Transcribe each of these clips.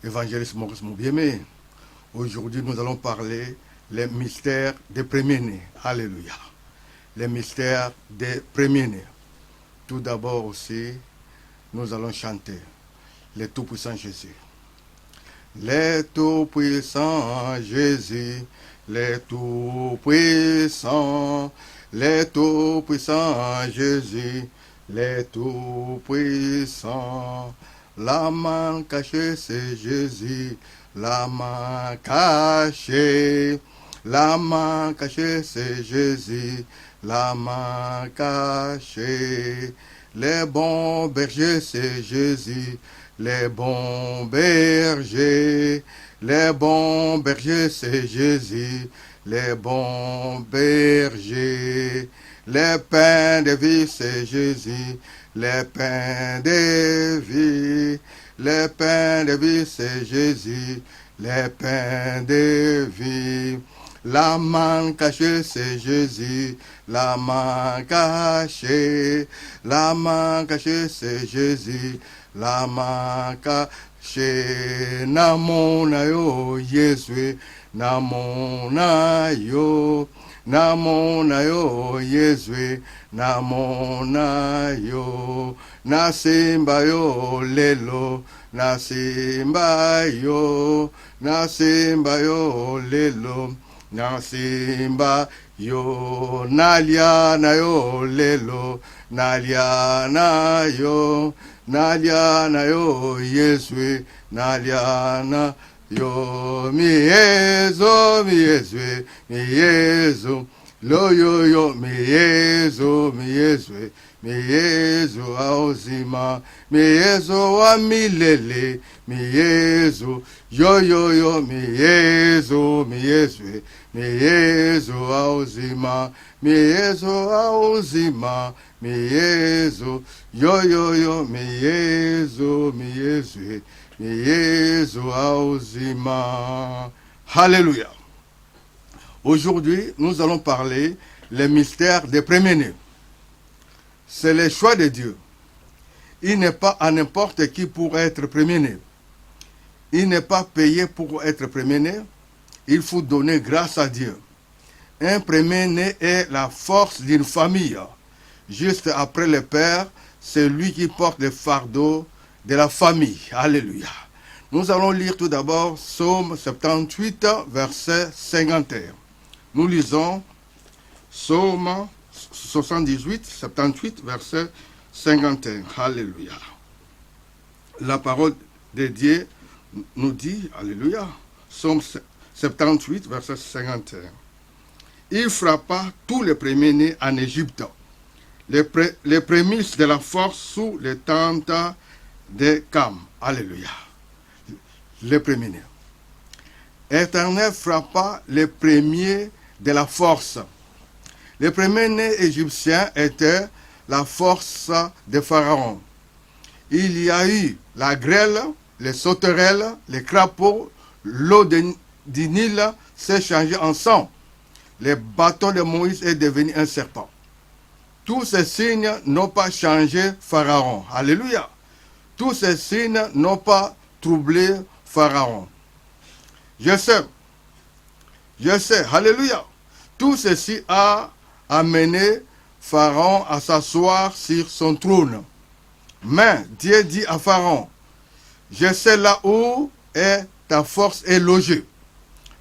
évangéliste Maurice Moubiémé. Aujourd'hui, nous allons parler les mystères des premiers-nés. Alléluia. Les mystères des premiers-nés. Tout d'abord aussi, nous allons chanter les tout-puissants Jésus. Les tout-puissants Jésus, les tout-puissants, les tout-puissants Jésus, les tout-puissants. La main cachée, c'est Jésus. La main cachée. La main cachée, c'est Jésus. La main cachée. Les bons bergers, c'est Jésus. Les bons bergers. Les bons bergers, c'est Jésus. Les bons bergers. Les pains de vie, c'est Jésus. Les pains de vie, les pains de vie, c'est Jésus. Les pains de vie. La main cachée, c'est Jésus. La main cachée. La main cachée, c'est Jésus. La main cachée. Namona yo, Jésus. Namona yo. Namona yo, Jésus. Namona yo. Nasimba yo, lelo. Nasimba yo. Nasimba yo, lelo. Nasimba yo. Naliana yo, lelo. Naliana yo. Naliana yo, Jésus. Naliana yo. Miezo, miezwe, miezo. Lo yo yo, miezo, miezwe. Miezo aozima, miezo wa milele, miezo, yo yo yo, miezo, miezwe, miezo aozima, miezo aozima, miezo, yo yo yo, miezo, miezwe, miezo aozima. Alléluia. Aujourd'hui, nous allons parler les mystères des premiers-nés. C'est le choix de Dieu. Il n'est pas à n'importe qui pour être premier-né. Il n'est pas payé pour être premier-né. Il faut donner grâce à Dieu. Un premier-né est la force d'une famille. Juste après le père, c'est lui qui porte le fardeau de la famille. Alléluia. Nous allons lire tout d'abord Psaume 78, verset 51. Nous lisons Psaume 78, 78, verset 51. Alléluia. La parole de Dieu nous dit, Alléluia, Psaume 78, verset 51. Il frappa tous les premiers-nés en Égypte, les prémices de la force sous les tentes de Cam. Alléluia. Les premiers-nés. Éternel frappa les premiers de la force. Les premiers-nés égyptiens étaient la force de Pharaon. Il y a eu la grêle, les sauterelles, les crapauds, l'eau du Nil s'est changée en sang. Le bâton de Moïse est devenu un serpent. Tous ces signes n'ont pas changé Pharaon. Alléluia. Tous ces signes n'ont pas troublé Pharaon. Je sais, alléluia. Tout ceci a amené Pharaon à s'asseoir sur son trône. Mais Dieu dit à Pharaon, je sais là où est ta force est logée.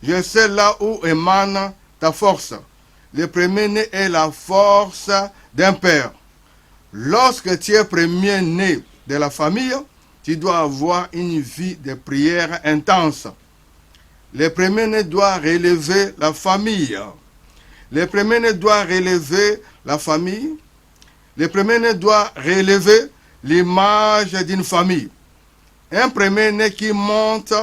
Je sais là où émane ta force. Le premier-né est la force d'un père. Lorsque tu es premier-né de la famille, tu dois avoir une vie de prière intense. Le premier-né doit relever la famille. Le premier-né doit relever la famille. Le premier-né doit relever l'image d'une famille. Un premier-né qui monte,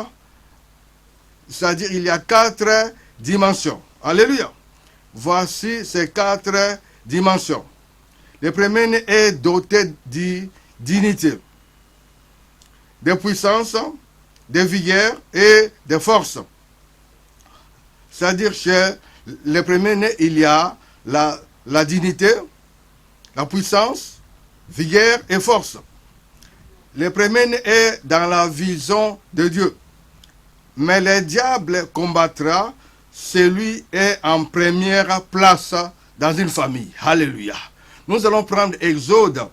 c'est-à-dire il y a 4 dimensions. Alléluia. Voici ces 4 dimensions. Le premier-né est doté de dignité, de puissance, de vigueur et de force. C'est-à-dire chez le premier-né, il y a la dignité, la puissance, vigueur et force. Le premier-né est dans la vision de Dieu. Mais le diable combattra celui est en première place dans une famille. Alléluia. Nous allons prendre Exode,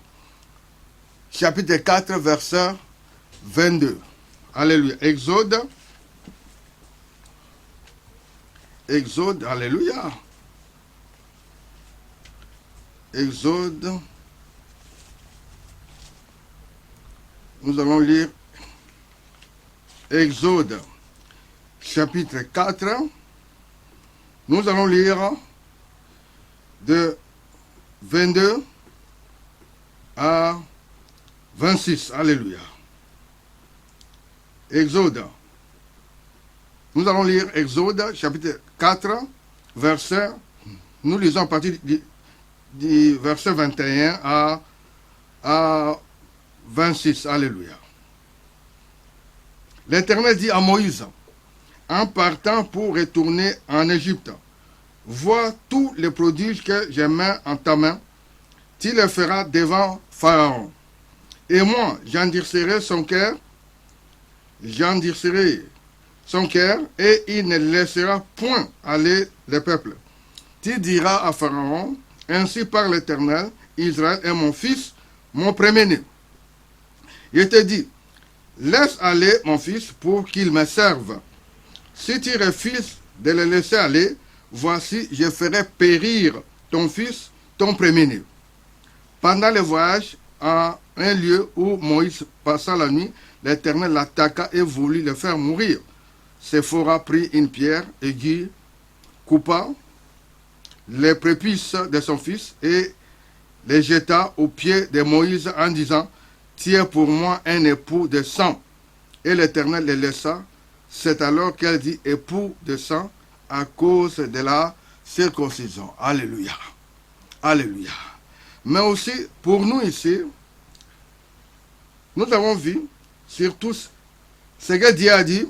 chapitre 4, verset 22. Alléluia. Exode, alléluia. Exode. Nous allons lire Exode, chapitre 4. Nous allons lire de 22 à 26. Alléluia. Exode. Nous allons lire Exode, chapitre 4, verset. Nous lisons à partir du verset 21 à 26. Alléluia. L'Éternel dit à Moïse, en partant pour retourner en Égypte, vois tous les prodiges que j'ai mis en ta main, tu les feras devant Pharaon. Et moi, j'endurcirai son cœur, et il ne laissera point aller le peuple. Tu diras à Pharaon, ainsi par l'Éternel, Israël est mon fils, mon premier-né. Il te dit, laisse aller mon fils pour qu'il me serve. Si tu refuses de le laisser aller, voici, je ferai périr ton fils, ton premier-né. Pendant le voyage, à un lieu où Moïse passa la nuit, l'Éternel l'attaqua et voulut le faire mourir. Séphora prit une pierre aiguë, coupa les prépuces de son fils et les jeta aux pieds de Moïse en disant, tu es pour moi un époux de sang. Et l'Éternel les laissa. C'est alors qu'elle dit époux de sang à cause de la circoncision. Alléluia. Alléluia. Mais aussi, pour nous ici, nous avons vu surtout ce que Dieu a dit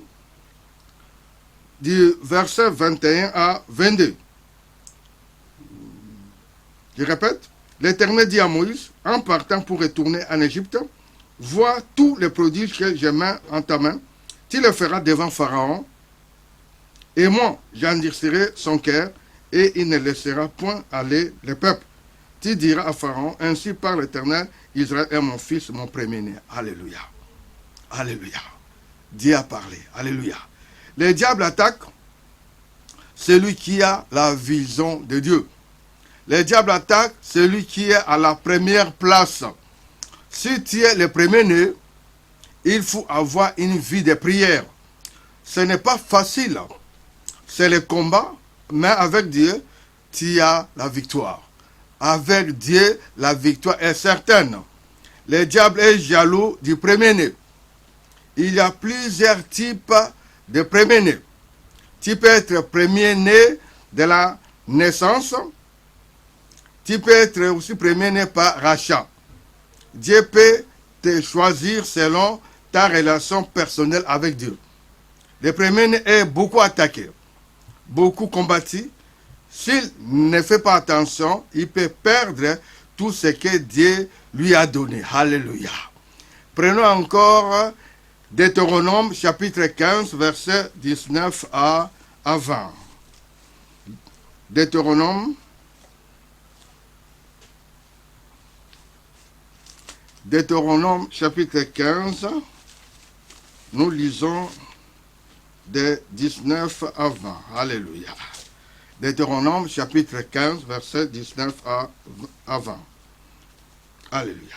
du verset 21 à 22. Je répète, l'Éternel dit à Moïse, en partant pour retourner en Égypte, vois tous les prodiges que je mets en ta main, tu le feras devant Pharaon, et moi j'endurcirai son cœur, et il ne laissera point aller le peuple. Tu diras à Pharaon, ainsi par l'Éternel, Israël est mon fils, mon premier-né. Alléluia. Alléluia. Dieu a parlé. Alléluia. Le diable attaque celui qui a la vision de Dieu. Le diable attaque celui qui est à la première place. Si tu es le premier-né, il faut avoir une vie de prière. Ce n'est pas facile. C'est le combat, mais avec Dieu, tu as la victoire. Avec Dieu, la victoire est certaine. Le diable est jaloux du premier-né. Il y a plusieurs types de premier-né. Tu peux être premier-né de la naissance. Tu peux être aussi premier-né par rachat. Dieu peut te choisir selon ta relation personnelle avec Dieu. Le premier-né est beaucoup attaqué, beaucoup combattu. S'il ne fait pas attention, il peut perdre tout ce que Dieu lui a donné. Alléluia. Prenons encore Deutéronome chapitre 15, verset 19 à 20. Deutéronome chapitre 15, nous lisons de 19 à 20. Alléluia. Deutéronome chapitre 15, verset 19 à 20. Alléluia.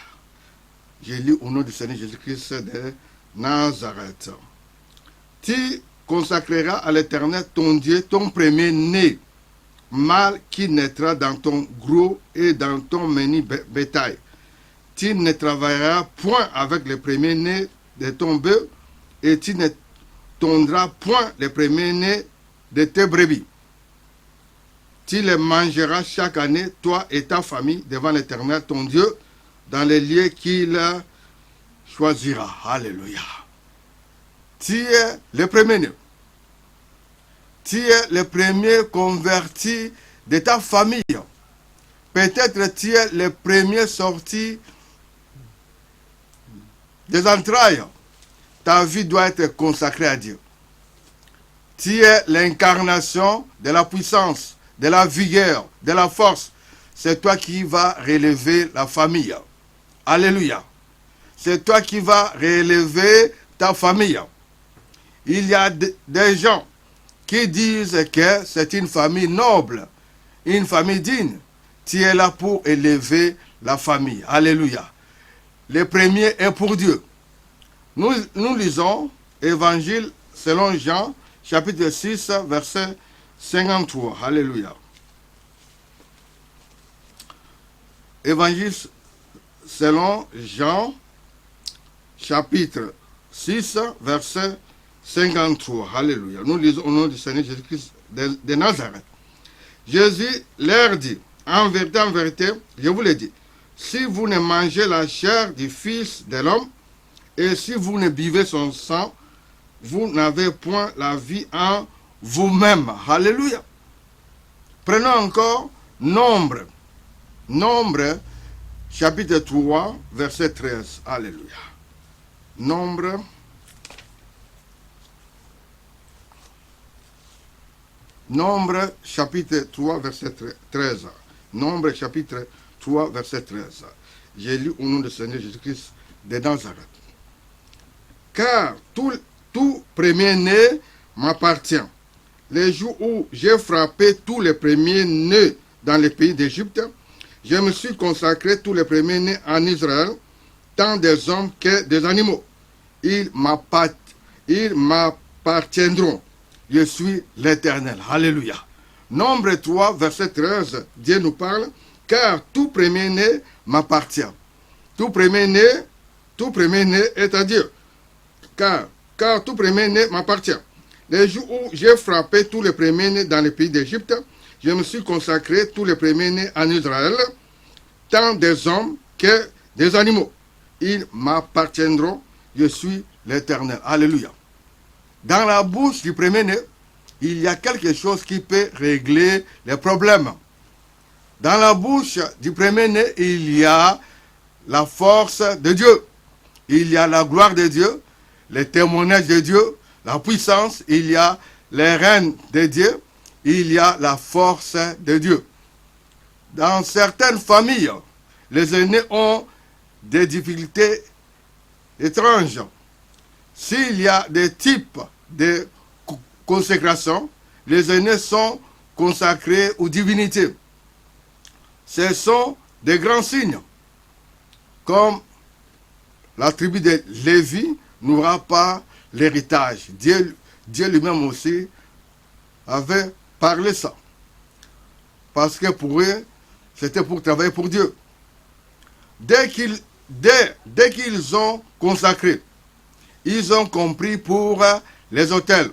J'ai lu au nom du Seigneur Jésus-Christ de Nazareth. Tu consacreras à l'Éternel ton Dieu ton premier-né, mâle qui naîtra dans ton gros et dans ton menu bétail. Tu ne travailleras point avec le premier-né de ton bœuf et tu ne tondras point le premier-né de tes brebis. Tu les mangeras chaque année, toi et ta famille, devant l'Éternel ton Dieu, dans les lieux qu'il choisira. Alléluia. Tu es le premier-né. Tu es le premier converti de ta famille. Peut-être tu es le premier sorti des entrailles. Ta vie doit être consacrée à Dieu. Tu es l'incarnation de la puissance, de la vigueur, de la force. C'est toi qui vas relever la famille. Alléluia. C'est toi qui vas relever ta famille. Il y a des gens qui disent que c'est une famille noble, une famille digne. Tu es là pour élever la famille. Alléluia. Le premier est pour Dieu. Nous lisons Évangile selon Jean, chapitre 6, verset 53. Alléluia. Évangile selon Jean, chapitre 6, verset 53. Alléluia. Nous lisons au nom du Seigneur Jésus-Christ de Nazareth. Jésus leur dit, en vérité, je vous le dis, si vous ne mangez la chair du Fils de l'homme, et si vous ne buvez son sang, vous n'avez point la vie en vous-même. Alléluia. Prenons encore Nombre. Nombre, chapitre 3, verset 13. Alléluia. Nombre. Nombre, chapitre 3, verset 13. Nombre, chapitre 3, verset 13. J'ai lu au nom du Seigneur Jésus-Christ de Nazareth. Car tout premier-né m'appartient. Les jours où j'ai frappé tous les premiers-nés dans le pays d'Égypte, je me suis consacré tous les premiers-nés en Israël, tant des hommes que des animaux. Ils m'appartiendront. Je suis l'Éternel. Alléluia. Nombre 3, verset 13, Dieu nous parle, car tout premier-né m'appartient. Tout premier-né est à Dieu. Car tout premier-né m'appartient. Les jours où j'ai frappé tous les premiers-nés dans le pays d'Égypte, je me suis consacré tous les premiers-nés en Israël, tant des hommes que des animaux. Ils m'appartiendront, je suis l'Éternel. Alléluia. Dans la bouche du premier-né, il y a quelque chose qui peut régler les problèmes. Dans la bouche du premier-né, il y a la force de Dieu. Il y a la gloire de Dieu, les témoignages de Dieu, la puissance, il y a les règnes de Dieu, il y a la force de Dieu. Dans certaines familles, les aînés ont des difficultés étranges. S'il y a des types de consécration, les aînés sont consacrés aux divinités. Ce sont des grands signes. Comme la tribu de Lévi n'aura pas l'héritage. Dieu lui-même aussi avait parlé ça. Parce que pour eux, c'était pour travailler pour Dieu. Dès qu'ils ont consacré, ils ont compris pour les autels.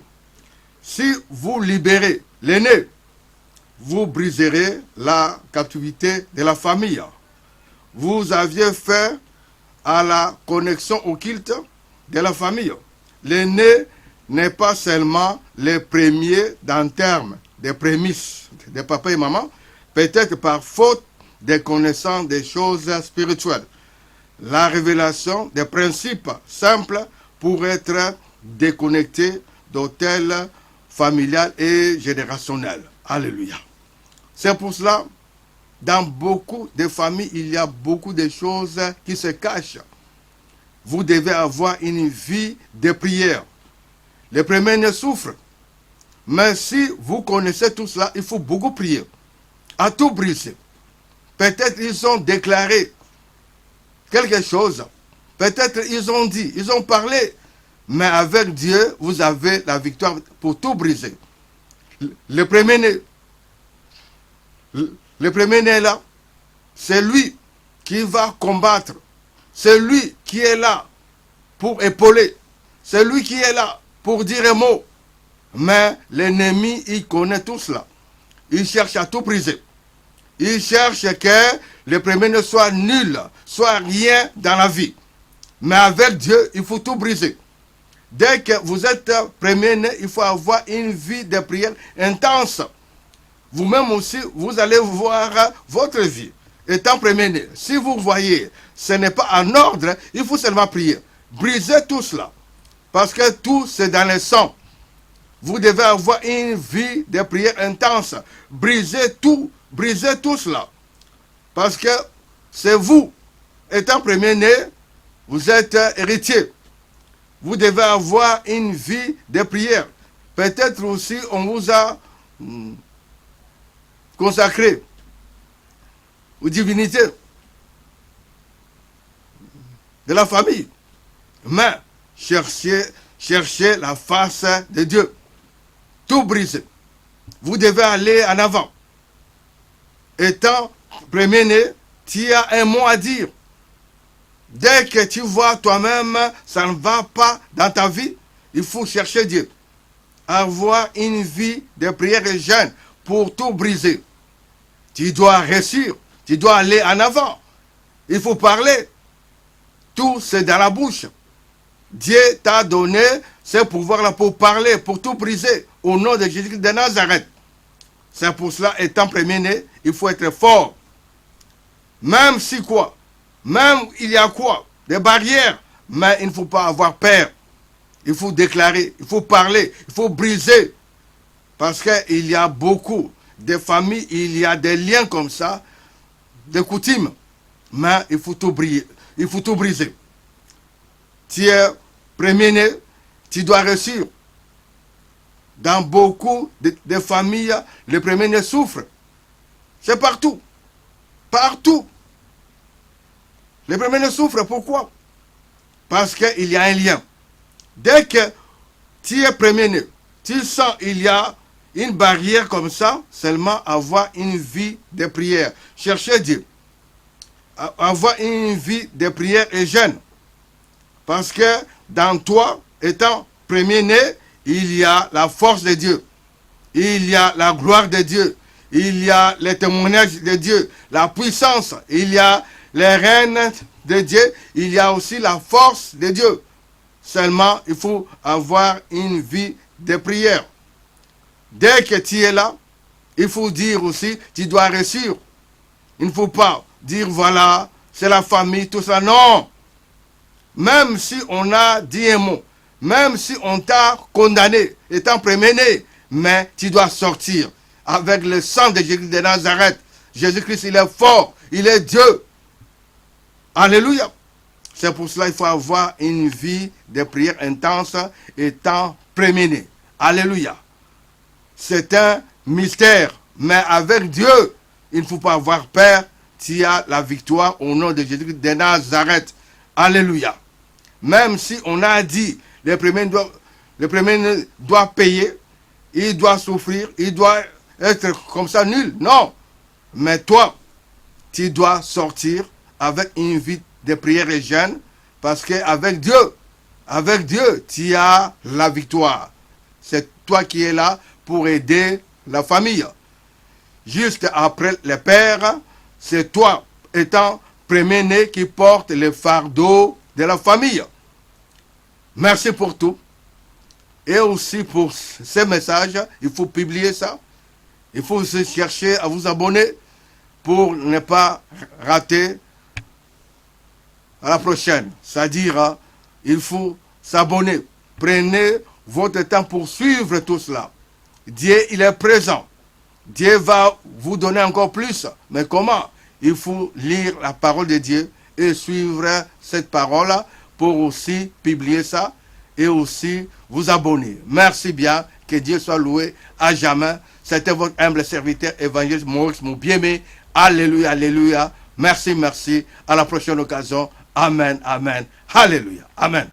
Si vous libérez l'aîné, vous briserez la captivité de la famille. Vous aviez fait à la connexion au culte de la famille. L'aîné n'est pas seulement le premier dans termes des prémices de papa et maman, peut-être par faute de connaissance des choses spirituelles. La révélation des principes simples pour être déconnecté d'autel familial et générationnel. Alléluia. C'est pour cela, dans beaucoup de familles, il y a beaucoup de choses qui se cachent. Vous devez avoir une vie de prière. Les premiers ne souffrent. Mais si vous connaissez tout cela, il faut beaucoup prier. À tout briser. Peut-être ils ont déclaré quelque chose. Peut-être ils ont dit, ils ont parlé. Mais avec Dieu, vous avez la victoire pour tout briser. Le premier-né est là. C'est lui qui va combattre. C'est lui qui est là pour épauler. C'est lui qui est là pour dire un mot. Mais l'ennemi, il connaît tout cela. Il cherche à tout briser. Il cherche que le premier-né soit nul, soit rien dans la vie. Mais avec Dieu, il faut tout briser. Dès que vous êtes premier-né, il faut avoir une vie de prière intense. Vous-même aussi, vous allez voir votre vie étant premier-né. Si vous voyez, ce n'est pas en ordre, il faut seulement prier. Brisez tout cela. Parce que tout, c'est dans le sang. Vous devez avoir une vie de prière intense. Brisez tout cela. Parce que c'est vous, étant premier-né, vous êtes héritier. Vous devez avoir une vie de prière. Peut-être aussi on vous a consacré aux divinités de la famille. Mais cherchez la face de Dieu. Tout briser. Vous devez aller en avant. Étant premier-né, tu as un mot à dire. Dès que tu vois toi-même, ça ne va pas dans ta vie, il faut chercher Dieu. Avoir une vie de prière et jeûne pour tout briser. Tu dois réussir. Tu dois aller en avant. Il faut parler. Tout, c'est dans la bouche. Dieu t'a donné ce pouvoir-là pour parler, pour tout briser, au nom de Jésus-Christ de Nazareth. C'est pour cela, étant premier-né, il faut être fort. Même si quoi, même il y a quoi, des barrières, mais il ne faut pas avoir peur. Il faut déclarer, il faut parler, il faut briser. Parce qu'il y a beaucoup de familles, il y a des liens comme ça, des coutumes. Mais il faut tout briser. Tu es premier-né, tu dois réussir. Dans beaucoup de familles, le premier-né souffre. C'est partout. Partout. Le premier-né souffre. Pourquoi? Parce qu'il y a un lien. Dès que tu es premier-né, tu sens qu'il y a une barrière comme ça, seulement avoir une vie de prière. Chercher Dieu. Avoir une vie de prière et jeûne. Parce que dans toi, étant premier-né, il y a la force de Dieu. Il y a la gloire de Dieu. Il y a les témoignages de Dieu. La puissance. Il y a les règnes de Dieu. Il y a aussi la force de Dieu. Seulement, il faut avoir une vie de prière. Dès que tu es là, il faut dire aussi, tu dois réussir. Il ne faut pas dire, voilà, c'est la famille, tout ça. Non. Même si on a dit un mot, même si on t'a condamné, étant premier-né, mais tu dois sortir avec le sang de Jésus de Nazareth. Jésus-Christ, il est fort, il est Dieu. Alléluia. C'est pour cela qu'il faut avoir une vie de prière intense étant premier-né. Alléluia. C'est un mystère, mais avec Dieu, il ne faut pas avoir peur. Tu as la victoire au nom de Jésus-Christ de Nazareth. Alléluia. Même si on a dit, le premier doit payer, il doit souffrir, il doit être comme ça nul. Non. Mais toi, tu dois sortir avec une vie de prière et jeûne, parce qu'avec Dieu, tu as la victoire. C'est toi qui es là pour aider la famille. Juste après le père, c'est toi, étant premier-né, qui porte le fardeau de la famille. Merci pour tout. Et aussi pour ces messages, il faut publier ça. Il faut aussi chercher à vous abonner pour ne pas rater à la prochaine. C'est-à-dire, il faut s'abonner. Prenez votre temps pour suivre tout cela. Dieu, il est présent. Dieu va vous donner encore plus. Mais comment? Il faut lire la parole de Dieu et suivre cette parole pour aussi publier ça et aussi vous abonner. Merci bien. Que Dieu soit loué à jamais. C'était votre humble serviteur évangéliste Maurice Moubiémé. Alléluia, alléluia. Merci, merci. À la prochaine occasion. Amen, amen. Alléluia. Amen.